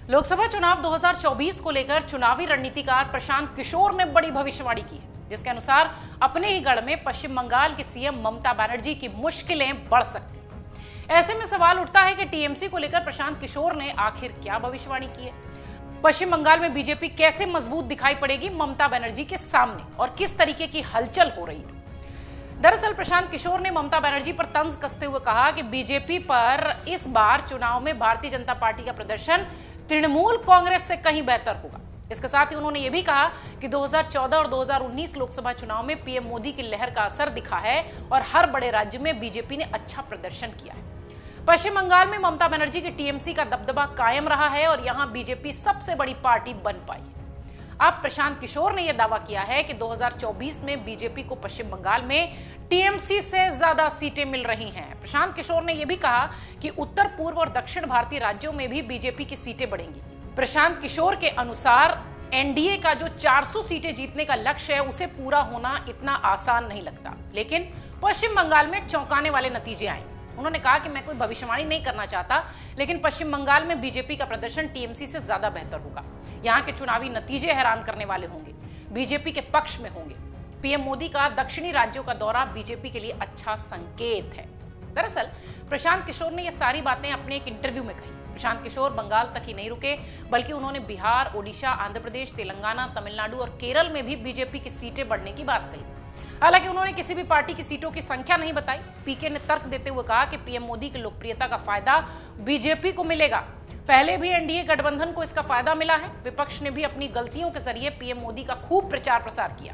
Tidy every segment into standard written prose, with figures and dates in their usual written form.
लोकसभा चुनाव 2024 को लेकर चुनावी रणनीतिकार प्रशांत किशोर ने बड़ी भविष्यवाणी की है, जिसके अनुसार अपने ही गढ़ में पश्चिम बंगाल की सीएम ममता बनर्जी की मुश्किलें बढ़ सकती हैं। ऐसे में सवाल उठता है कि टीएमसी को लेकर प्रशांत किशोर ने आखिर क्या भविष्यवाणी की है। पश्चिम बंगाल में बीजेपी कैसे मजबूत दिखाई पड़ेगी ममता बनर्जी के सामने और किस तरीके की हलचल हो रही है। दरअसल प्रशांत किशोर ने ममता बनर्जी पर तंज कसते हुए कहा कि बीजेपी पर इस बार चुनाव में भारतीय जनता पार्टी का प्रदर्शन तृणमूल कांग्रेस से कहीं बेहतर होगा। इसके साथ ही उन्होंने ये भी कहा कि 2014 और 2019 लोकसभा चुनाव में पीएम मोदी की लहर का असर दिखा है और हर बड़े राज्य में बीजेपी ने अच्छा प्रदर्शन किया है। पश्चिम बंगाल में ममता बनर्जी की टीएमसी का दबदबा कायम रहा है और यहां बीजेपी सबसे बड़ी पार्टी बन पाई है। अब प्रशांत किशोर ने यह दावा किया है कि 2024 में बीजेपी को पश्चिम बंगाल में टीएमसी से ज्यादा सीटें मिल रही हैं। प्रशांत किशोर ने यह भी कहा कि उत्तर पूर्व और दक्षिण भारतीय राज्यों में भी बीजेपी की सीटें बढ़ेंगी। प्रशांत किशोर के अनुसार एनडीए का जो 400 सीटें जीतने का लक्ष्य है उसे पूरा होना इतना आसान नहीं लगता, लेकिन पश्चिम बंगाल में चौंकाने वाले नतीजे आए। उन्होंने कहा कि मैं कोई भविष्यवाणी नहीं करना चाहता, लेकिन पश्चिम बंगाल में बीजेपी का प्रदर्शन टीएमसी से ज्यादा बेहतर होगा। यहां के चुनावी नतीजे हैरान करने वाले होंगे, बीजेपी के पक्ष में होंगे। पीएम मोदी का दक्षिणी राज्यों का दौरा बीजेपी के लिए अच्छा संकेत है। दरअसल प्रशांत किशोर ने यह सारी बातें अपने एक इंटरव्यू में कही। प्रशांत किशोर बंगाल तक ही नहीं रुके, बल्कि उन्होंने बिहार, ओडिशा, आंध्र प्रदेश, तेलंगाना, तमिलनाडु और केरल में भी बीजेपी की सीटें बढ़ने की बात कही। हालांकि उन्होंने किसी भी पार्टी की सीटों की संख्या नहीं बताई। पीके ने तर्क देते हुए कहा कि पीएम मोदी की लोकप्रियता का फायदा बीजेपी को मिलेगा। पहले भी एनडीए गठबंधन को इसका फायदा मिला है। विपक्ष ने भी अपनी गलतियों के जरिए पीएम मोदी का खूब प्रचार प्रसार किया।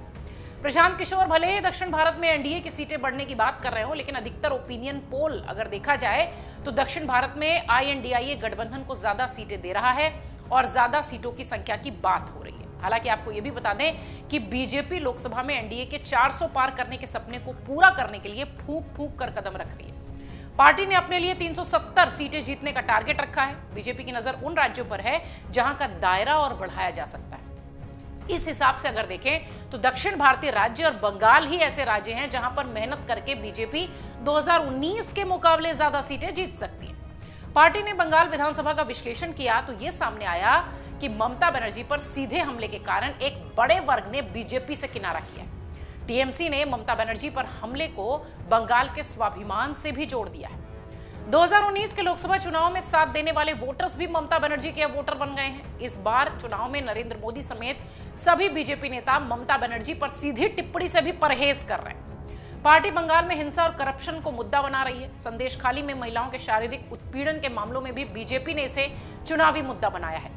प्रशांत किशोर भले ही दक्षिण भारत में एनडीए की सीटें बढ़ने की बात कर रहे हो, लेकिन अधिकतर ओपिनियन पोल अगर देखा जाए तो दक्षिण भारत में आईएनडीआईए गठबंधन को ज्यादा सीटें दे रहा है और ज्यादा सीटों की संख्या की बात हो रही है। हालांकि आपको यह भी बता दें कि बीजेपी लोकसभा में एनडीए के 400 पार करने के सपने को पूरा करने के लिए फूंक फूंक कर कदम रख रही है। पार्टी ने अपने लिए 370 सीटें जीतने का टारगेट रखा है। बीजेपी की नजर उन राज्यों पर है जहां का दायरा और बढ़ाया जा सकता है। इस हिसाब से अगर देखें तो दक्षिण भारतीय राज्य और बंगाल ही ऐसे राज्य हैं जहां पर मेहनत करके बीजेपी 2019 के मुकाबले ज्यादा सीटें जीत सकती है। पार्टी ने बंगाल विधानसभा का विश्लेषण किया तो यह सामने आया कि ममता बनर्जी पर सीधे हमले के कारण एक बड़े वर्ग ने बीजेपी से किनारा किया। टीएमसी ने ममता बनर्जी पर हमले को बंगाल के स्वाभिमान से भी जोड़ दिया है। 2019 के लोकसभा चुनाव में साथ देने वाले वोटर्स भी ममता बनर्जी के वोटर बन गए हैं। इस बार चुनाव में नरेंद्र मोदी समेत सभी बीजेपी नेता ममता बनर्जी पर सीधी टिप्पणी से भी परहेज कर रहे हैं। पार्टी बंगाल में हिंसा और करप्शन को मुद्दा बना रही है। संदेश खाली में महिलाओं के शारीरिक उत्पीड़न के मामलों में भी बीजेपी ने इसे चुनावी मुद्दा बनाया है।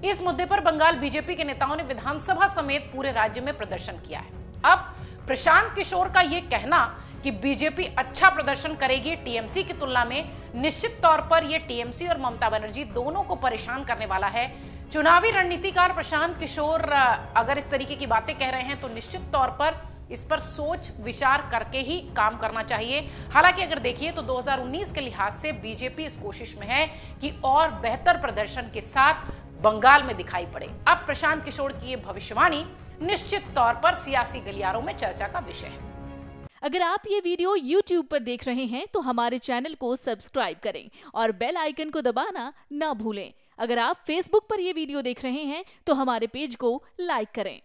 इस मुद्दे पर बंगाल बीजेपी के नेताओं ने विधानसभा समेत पूरे राज्य में प्रदर्शन किया है। अब प्रशांत किशोर का यह कहना कि बीजेपी अच्छा प्रदर्शन करेगी टीएमसी की तुलना में, निश्चित तौर पर यह टीएमसी और ममता बनर्जी दोनों को परेशान करने वाला है। चुनावी रणनीतिकार प्रशांत किशोर अगर इस तरीके की बातें कह रहे हैं तो निश्चित तौर पर इस पर सोच विचार करके ही काम करना चाहिए। हालांकि अगर देखिए तो 2019 के लिहाज से बीजेपी इस कोशिश में है कि और बेहतर प्रदर्शन के साथ बंगाल में दिखाई पड़े। अब प्रशांत किशोर की ये भविष्यवाणी निश्चित तौर पर सियासी गलियारों में चर्चा का विषय है। अगर आप ये वीडियो YouTube पर देख रहे हैं तो हमारे चैनल को सब्सक्राइब करें और बेल आइकन को दबाना ना भूलें। अगर आप Facebook पर ये वीडियो देख रहे हैं तो हमारे पेज को लाइक करें।